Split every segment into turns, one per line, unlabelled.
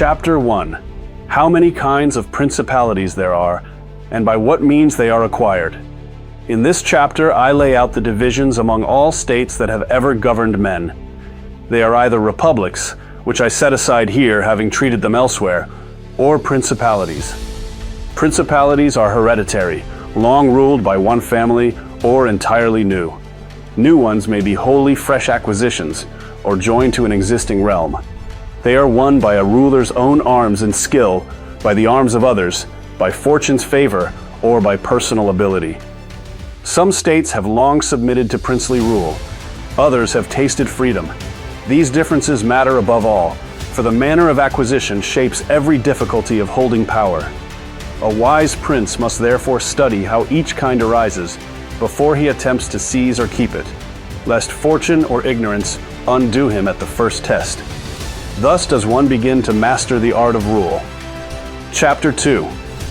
Chapter 1. How many kinds of principalities there are, and by what means they are acquired. In this chapter, I lay out the divisions among all states that have ever governed men. They are either republics, which I set aside here, having treated them elsewhere, or principalities. Principalities are hereditary, long ruled by one family, or entirely new. New ones may be wholly fresh acquisitions, or joined to an existing realm. They are won by a ruler's own arms and skill, by the arms of others, by fortune's favor, or by personal ability. Some states have long submitted to princely rule. Others have tasted freedom. These differences matter above all, for the manner of acquisition shapes every difficulty of holding power. A wise prince must therefore study how each kind arises before he attempts to seize or keep it, lest fortune or ignorance undo him at the first test. Thus does one begin to master the art of rule. Chapter 2.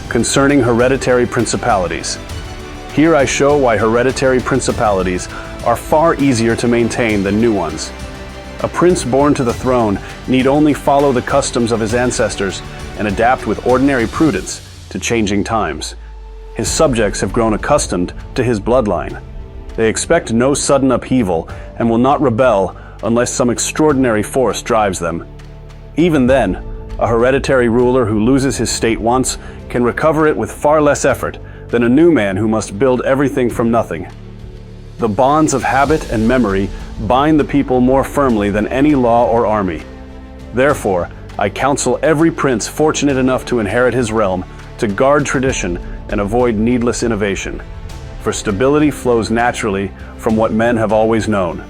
Concerning hereditary principalities. Here I show why hereditary principalities are far easier to maintain than new ones. A prince born to the throne need only follow the customs of his ancestors and adapt with ordinary prudence to changing times. His subjects have grown accustomed to his bloodline. They expect no sudden upheaval and will not rebel unless some extraordinary force drives them. Even then, a hereditary ruler who loses his state once can recover it with far less effort than a new man who must build everything from nothing. The bonds of habit and memory bind the people more firmly than any law or army. Therefore, I counsel every prince fortunate enough to inherit his realm to guard tradition and avoid needless innovation, for stability flows naturally from what men have always known.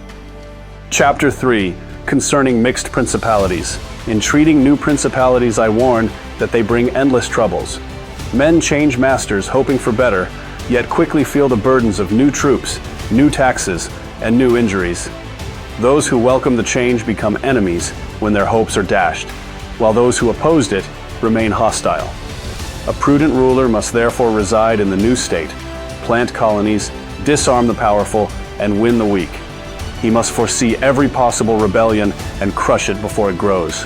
Chapter 3. Concerning mixed principalities. In treating new principalities, I warn that they bring endless troubles. Men change masters hoping for better, yet quickly feel the burdens of new troops, new taxes, and new injuries. Those who welcome the change become enemies when their hopes are dashed, while those who opposed it remain hostile. A prudent ruler must therefore reside in the new state, plant colonies, disarm the powerful, and win the weak. He must foresee every possible rebellion and crush it before it grows.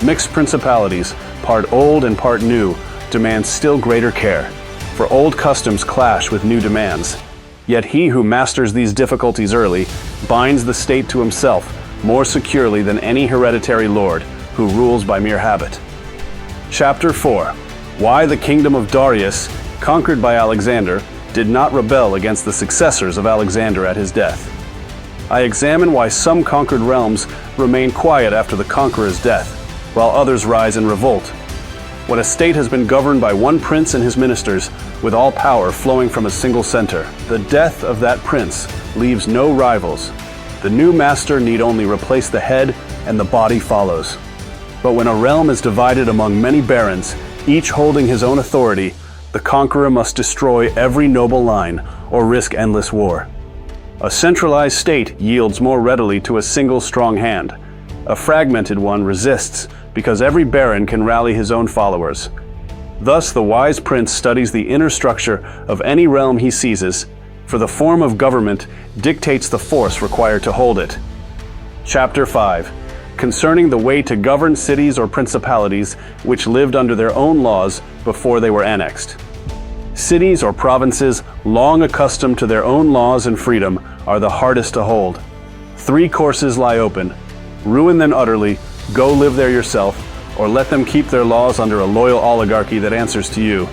Mixed principalities, part old and part new, demand still greater care, for old customs clash with new demands. Yet he who masters these difficulties early binds the state to himself more securely than any hereditary lord who rules by mere habit. Chapter 4. Why the kingdom of Darius, conquered by Alexander, did not rebel against the successors of Alexander at his death. I examine why some conquered realms remain quiet after the conqueror's death, while others rise in revolt. When a state has been governed by one prince and his ministers, with all power flowing from a single center, the death of that prince leaves no rivals. The new master need only replace the head, and the body follows. But when a realm is divided among many barons, each holding his own authority, the conqueror must destroy every noble line or risk endless war. A centralized state yields more readily to a single strong hand. A fragmented one resists because every baron can rally his own followers. Thus the wise prince studies the inner structure of any realm he seizes, for the form of government dictates the force required to hold it. Chapter 5. Concerning the way to govern cities or principalities which lived under their own laws before they were annexed. Cities or provinces long accustomed to their own laws and freedom are the hardest to hold. 3 courses lie open: ruin them utterly, go live there yourself, or let them keep their laws under a loyal oligarchy that answers to you.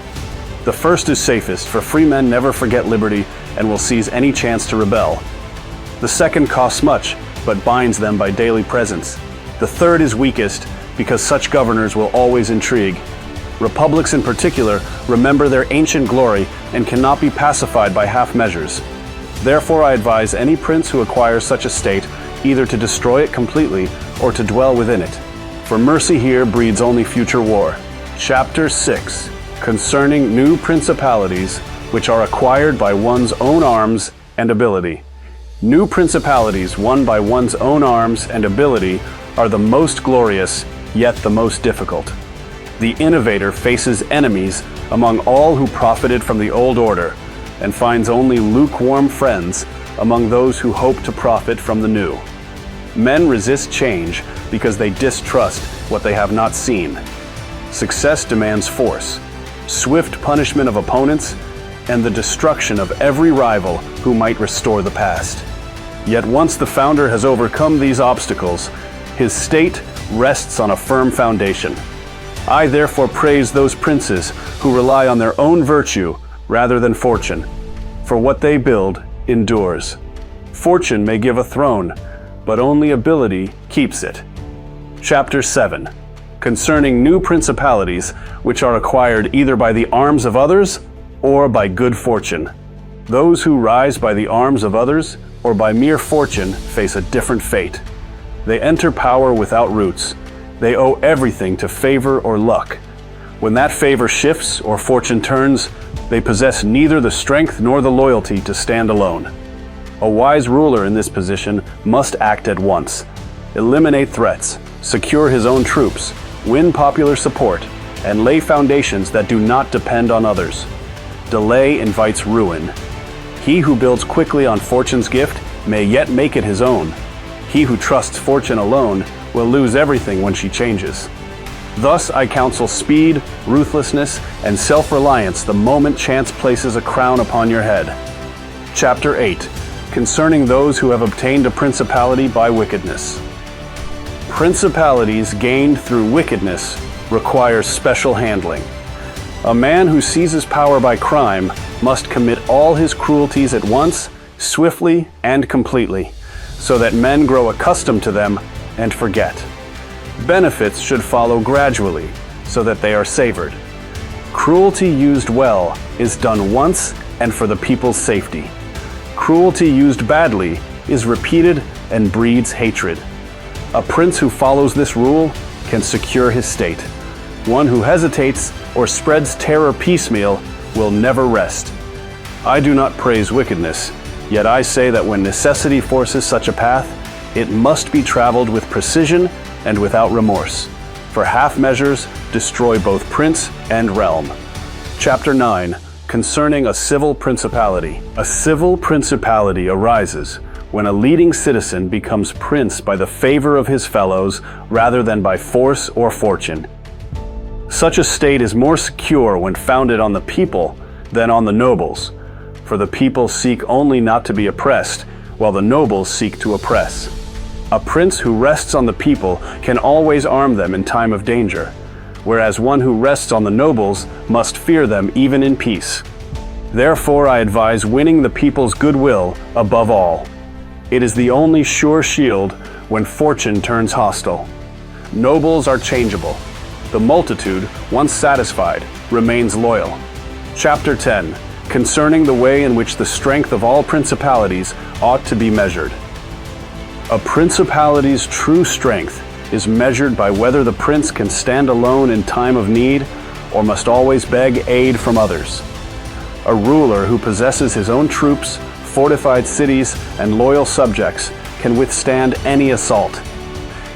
The first is safest, for free men never forget liberty and will seize any chance to rebel. The second costs much, but binds them by daily presence. The third is weakest, because such governors will always intrigue. Republics in particular remember their ancient glory and cannot be pacified by half measures. Therefore I advise any prince who acquires such a state either to destroy it completely or to dwell within it, for mercy here breeds only future war. Chapter 6. Concerning new principalities which are acquired by one's own arms and ability. New principalities won by one's own arms and ability are the most glorious, yet the most difficult. The innovator faces enemies among all who profited from the old order, and finds only lukewarm friends among those who hope to profit from the new. Men resist change because they distrust what they have not seen. Success demands force, swift punishment of opponents, and the destruction of every rival who might restore the past. Yet once the founder has overcome these obstacles, his state rests on a firm foundation. I therefore praise those princes who rely on their own virtue rather than fortune, for what they build endures. Fortune may give a throne, but only ability keeps it. Chapter 7. Concerning new principalities which are acquired either by the arms of others or by good fortune. Those who rise by the arms of others or by mere fortune face a different fate. They enter power without roots. They owe everything to favor or luck. When that favor shifts or fortune turns, they possess neither the strength nor the loyalty to stand alone. A wise ruler in this position must act at once, eliminate threats, secure his own troops, win popular support, and lay foundations that do not depend on others. Delay invites ruin. He who builds quickly on fortune's gift may yet make it his own. He who trusts fortune alone will lose everything when she changes. Thus I counsel speed, ruthlessness, and self-reliance the moment chance places a crown upon your head. Chapter 8. Concerning those who have obtained a principality by wickedness. Principalities gained through wickedness require special handling. A man who seizes power by crime must commit all his cruelties at once, swiftly and completely, so that men grow accustomed to them and forget. Benefits should follow gradually, so that they are savored. Cruelty used well is done once and for the people's safety. Cruelty used badly is repeated and breeds hatred. A prince who follows this rule can secure his state. One who hesitates or spreads terror piecemeal will never rest. I do not praise wickedness, yet I say that when necessity forces such a path, it must be traveled with precision and without remorse, for half measures destroy both prince and realm. Chapter 9. Concerning a civil principality. A civil principality arises when a leading citizen becomes prince by the favor of his fellows rather than by force or fortune. Such a state is more secure when founded on the people than on the nobles, for the people seek only not to be oppressed, while the nobles seek to oppress. A prince who rests on the people can always arm them in time of danger, whereas one who rests on the nobles must fear them even in peace. Therefore I advise winning the people's goodwill above all. It is the only sure shield when fortune turns hostile. Nobles are changeable. The multitude, once satisfied, remains loyal. Chapter 10. Concerning the way in which the strength of all principalities ought to be measured. A principality's true strength is measured by whether the prince can stand alone in time of need or must always beg aid from others. A ruler who possesses his own troops, fortified cities, and loyal subjects can withstand any assault.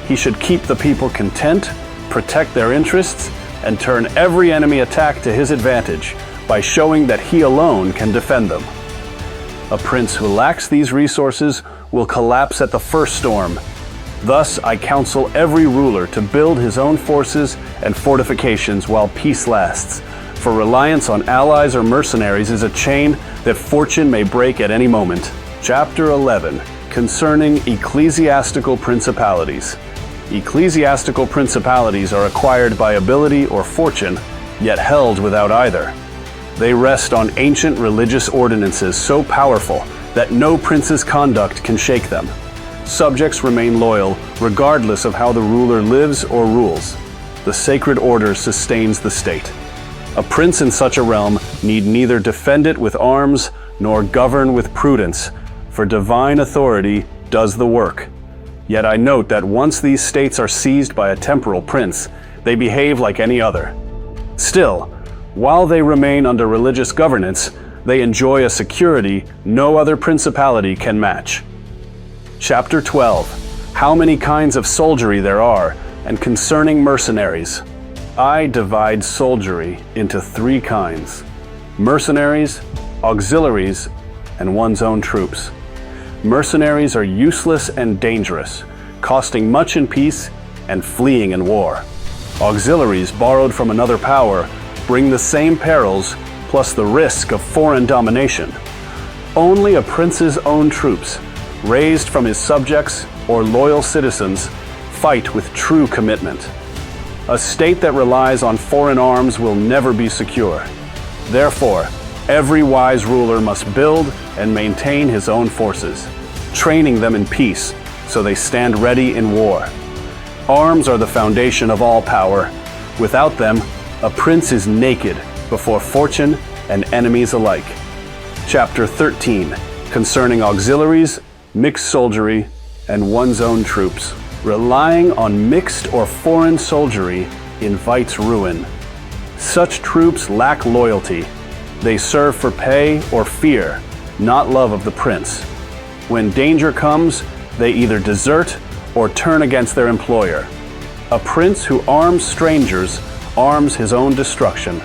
He should keep the people content, protect their interests, and turn every enemy attack to his advantage by showing that he alone can defend them. A prince who lacks these resources will collapse at the first storm. Thus, I counsel every ruler to build his own forces and fortifications while peace lasts, for reliance on allies or mercenaries is a chain that fortune may break at any moment. Chapter 11. Concerning ecclesiastical principalities. Ecclesiastical principalities are acquired by ability or fortune, yet held without either. They rest on ancient religious ordinances so powerful that no prince's conduct can shake them. Subjects remain loyal regardless of how the ruler lives or rules. The sacred order sustains the state. A prince in such a realm need neither defend it with arms nor govern with prudence, for divine authority does the work. Yet I note that once these states are seized by a temporal prince, they behave like any other. Still, while they remain under religious governance, they enjoy a security no other principality can match. Chapter 12. How many kinds of soldiery there are, and concerning mercenaries. I divide soldiery into 3 kinds: mercenaries, auxiliaries, and one's own troops. Mercenaries are useless and dangerous. costing much in peace and fleeing in war. Auxiliaries borrowed from another power bring the same perils plus the risk of foreign domination. Only a prince's own troops, raised from his subjects or loyal citizens, fight with true commitment. A state that relies on foreign arms will never be secure. Therefore, every wise ruler must build and maintain his own forces, training them in peace so they stand ready in war. Arms are the foundation of all power. Without them, a prince is naked before fortune and enemies alike. Chapter 13, concerning auxiliaries, mixed soldiery, and one's own troops. Relying on mixed or foreign soldiery invites ruin. Such troops lack loyalty. They serve for pay or fear, not love of the prince. When danger comes, they either desert or turn against their employer. A prince who arms strangers arms his own destruction.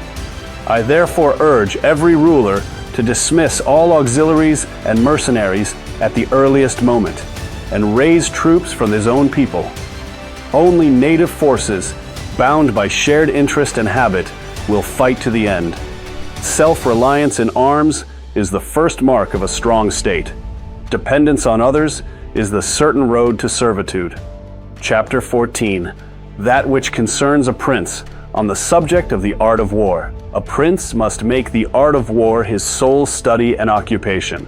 I therefore urge every ruler to dismiss all auxiliaries and mercenaries at the earliest moment, and raise troops from his own people. Only native forces, bound by shared interest and habit, will fight to the end. Self-reliance in arms is the first mark of a strong state. Dependence on others is the certain road to servitude. Chapter 14, that which concerns a prince, on the subject of the art of war. A prince must make the art of war his sole study and occupation.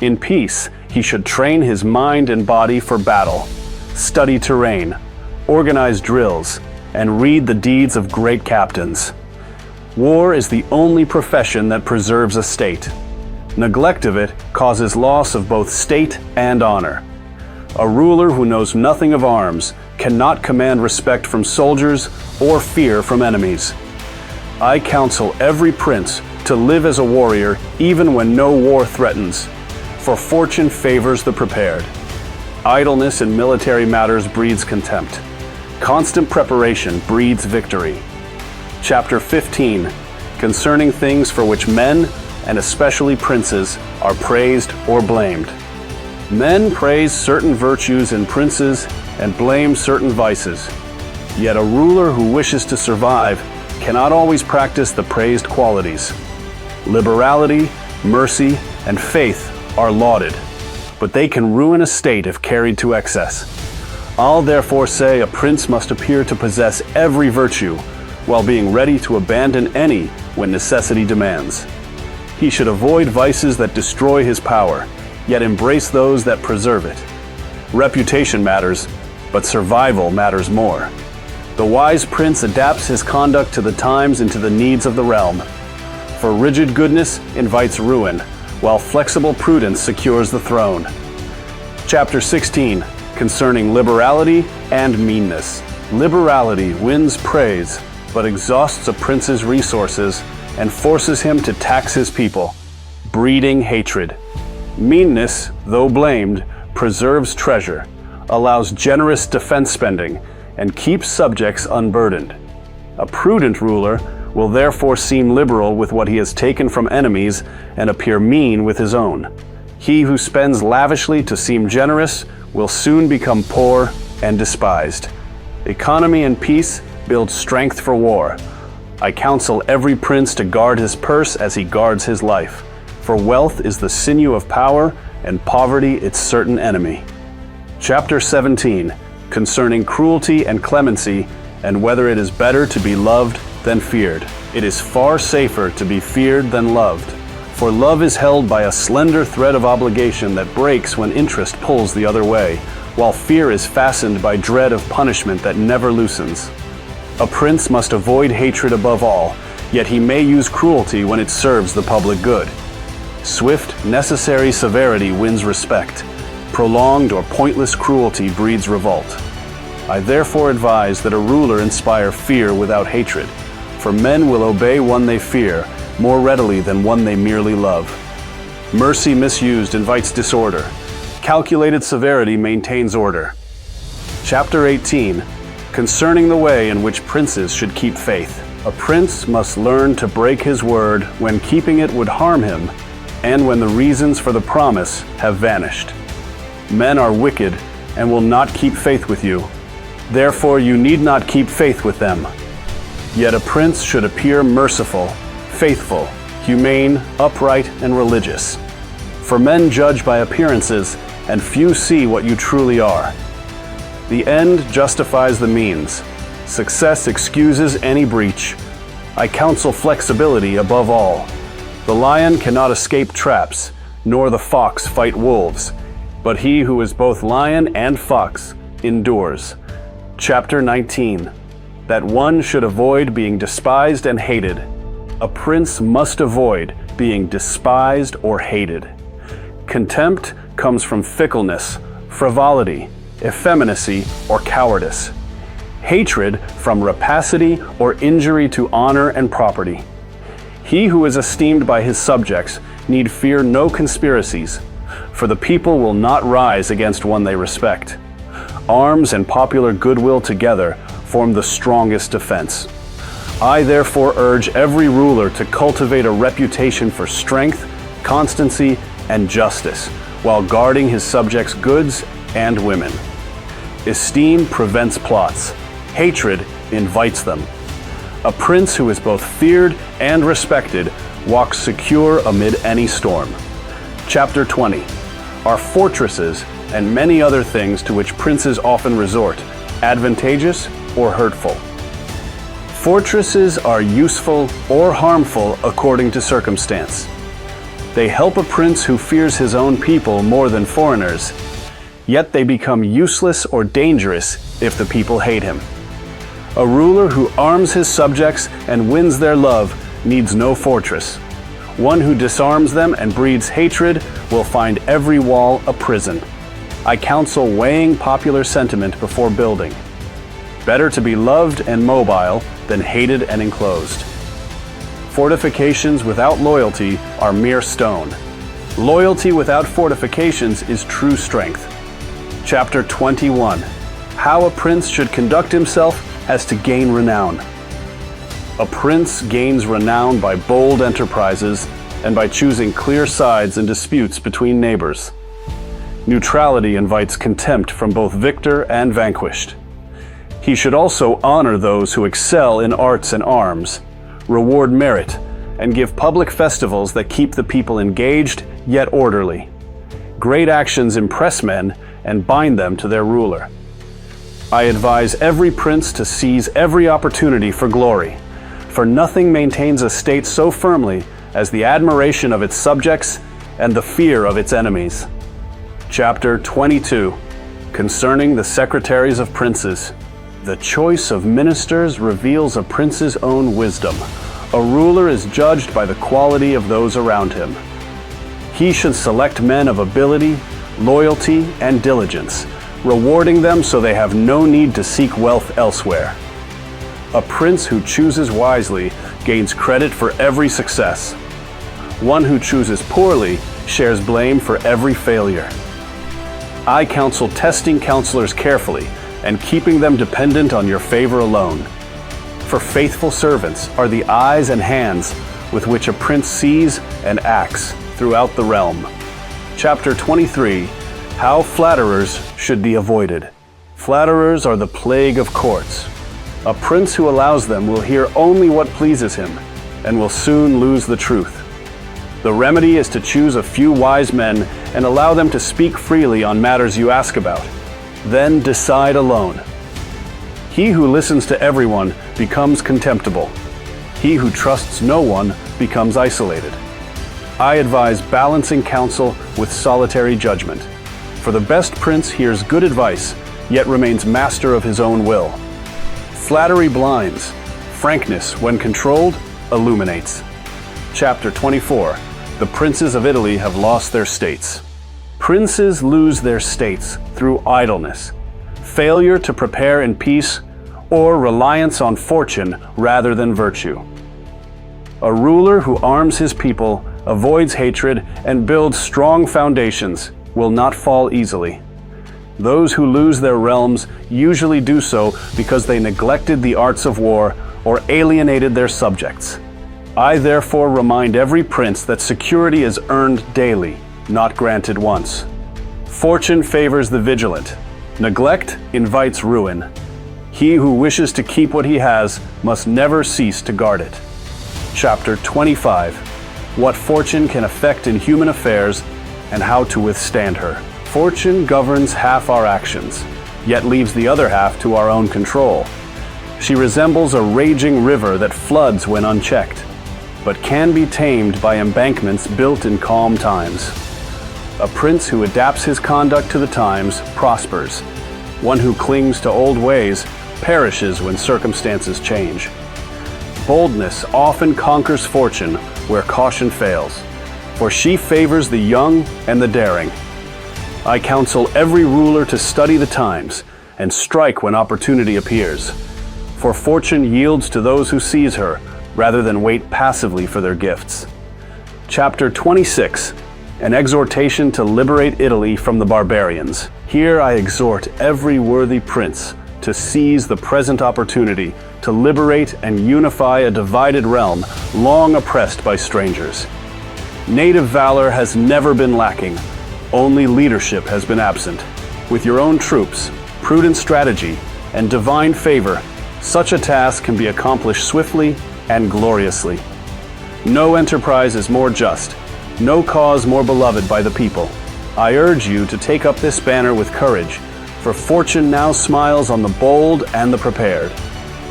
In peace, he should train his mind and body for battle, study terrain, organize drills, and read the deeds of great captains. War is the only profession that preserves a state. Neglect of it causes loss of both state and honor. A ruler who knows nothing of arms cannot command respect from soldiers or fear from enemies. I counsel every prince to live as a warrior even when no war threatens, for fortune favors the prepared. Idleness in military matters breeds contempt. Constant preparation breeds victory. Chapter 15, concerning things for which men, and especially princes, are praised or blamed. Men praise certain virtues in princes and blame certain vices. Yet a ruler who wishes to survive cannot always practice the praised qualities. Liberality, mercy, and faith are lauded, but they can ruin a state if carried to excess. I'll therefore say a prince must appear to possess every virtue, while being ready to abandon any when necessity demands. He should avoid vices that destroy his power, yet embrace those that preserve it. Reputation matters, but survival matters more. The wise prince adapts his conduct to the times and to the needs of the realm. For rigid goodness invites ruin, while flexible prudence secures the throne. Chapter 16, concerning liberality and meanness. Liberality wins praise, but exhausts a prince's resources and forces him to tax his people, breeding hatred. Meanness, though blamed, preserves treasure, allows generous defense spending, and keeps subjects unburdened. A prudent ruler will therefore seem liberal with what he has taken from enemies and appear mean with his own. He who spends lavishly to seem generous will soon become poor and despised. Economy and peace build strength for war. I counsel every prince to guard his purse as he guards his life, for wealth is the sinew of power and poverty its certain enemy. Chapter 17, concerning cruelty and clemency, and whether it is better to be loved than feared. It is far safer to be feared than loved, for love is held by a slender thread of obligation that breaks when interest pulls the other way, while fear is fastened by dread of punishment that never loosens. A prince must avoid hatred above all, yet he may use cruelty when it serves the public good. Swift, necessary severity wins respect. Prolonged or pointless cruelty breeds revolt. I therefore advise that a ruler inspire fear without hatred, for men will obey one they fear more readily than one they merely love. Mercy misused invites disorder. Calculated severity maintains order. Chapter 18, concerning the way in which princes should keep faith. A prince must learn to break his word when keeping it would harm him, and when the reasons for the promise have vanished. Men are wicked and will not keep faith with you. Therefore you need not keep faith with them. Yet a prince should appear merciful, faithful, humane, upright, and religious. For men judge by appearances, and few see what you truly are. The end justifies the means. Success excuses any breach. I counsel flexibility above all. The lion cannot escape traps, nor the fox fight wolves, but he who is both lion and fox endures. Chapter 19. That one should avoid being despised and hated. A prince must avoid being despised or hated. Contempt comes from fickleness, frivolity, effeminacy, or cowardice. Hatred from rapacity or injury to honor and property. He who is esteemed by his subjects need fear no conspiracies, for the people will not rise against one they respect. Arms and popular goodwill together form the strongest defense. I therefore urge every ruler to cultivate a reputation for strength, constancy, and justice, while guarding his subjects' goods and women. Esteem prevents plots. Hatred invites them. A prince who is both feared and respected walks secure amid any storm. Chapter 20. Are fortresses and many other things to which princes often resort advantageous or hurtful? Fortresses are useful or harmful according to circumstance. They help a prince who fears his own people more than foreigners, yet they become useless or dangerous if the people hate him. A ruler who arms his subjects and wins their love needs no fortress. One who disarms them and breeds hatred will find every wall a prison. I counsel weighing popular sentiment before building. Better to be loved and mobile than hated and enclosed. Fortifications without loyalty are mere stone. Loyalty without fortifications is true strength. Chapter 21. How a prince should conduct himself as to gain renown. A prince gains renown by bold enterprises and by choosing clear sides in disputes between neighbors. Neutrality invites contempt from both victor and vanquished. He should also honor those who excel in arts and arms, reward merit, and give public festivals that keep the people engaged yet orderly. Great actions impress men and bind them to their ruler. I advise every prince to seize every opportunity for glory, for nothing maintains a state so firmly as the admiration of its subjects and the fear of its enemies. Chapter 22. Concerning the secretaries of princes. The choice of ministers reveals a prince's own wisdom. A ruler is judged by the quality of those around him. He should select men of ability, loyalty, and diligence, rewarding them so they have no need to seek wealth elsewhere. A prince who chooses wisely gains credit for every success. One who chooses poorly shares blame for every failure. I counsel testing counselors carefully and keeping them dependent on your favor alone. For faithful servants are the eyes and hands with which a prince sees and acts throughout the realm. Chapter 23. How flatterers should be avoided. Flatterers are the plague of courts. A prince who allows them will hear only what pleases him and will soon lose the truth. The remedy is to choose a few wise men and allow them to speak freely on matters you ask about. Then decide alone. He who listens to everyone becomes contemptible. He who trusts no one becomes isolated. I advise balancing counsel with solitary judgment. For the best prince hears good advice, yet remains master of his own will. Flattery blinds. Frankness, when controlled, illuminates. Chapter 24. The princes of Italy have lost their states. Princes lose their states through idleness, failure to prepare in peace, or reliance on fortune rather than virtue. A ruler who arms his people, avoids hatred, and builds strong foundations will not fall easily. Those who lose their realms usually do so because they neglected the arts of war or alienated their subjects. I therefore remind every prince that security is earned daily, not granted once. Fortune favors the vigilant. Neglect invites ruin. He who wishes to keep what he has must never cease to guard it. Chapter 25. What fortune can affect in human affairs and how to withstand her. Fortune governs half our actions, yet leaves the other half to our own control. She resembles a raging river that floods when unchecked, but can be tamed by embankments built in calm times. A prince who adapts his conduct to the times prospers. One who clings to old ways perishes when circumstances change. Boldness often conquers fortune where caution fails, for she favors the young and the daring. I counsel every ruler to study the times and strike when opportunity appears, for fortune yields to those who seize her rather than wait passively for their gifts. Chapter 26. An exhortation to liberate Italy from the barbarians. Here I exhort every worthy prince to seize the present opportunity to liberate and unify a divided realm long oppressed by strangers. Native valor has never been lacking, only leadership has been absent. With your own troops, prudent strategy, and divine favor, such a task can be accomplished swiftly and gloriously. No enterprise is more just, no cause more beloved by the people. I urge you to take up this banner with courage, for fortune now smiles on the bold and the prepared.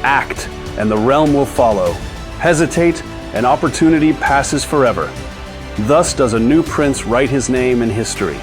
Act, and the realm will follow. Hesitate, and opportunity passes forever. Thus does a new prince write his name in history.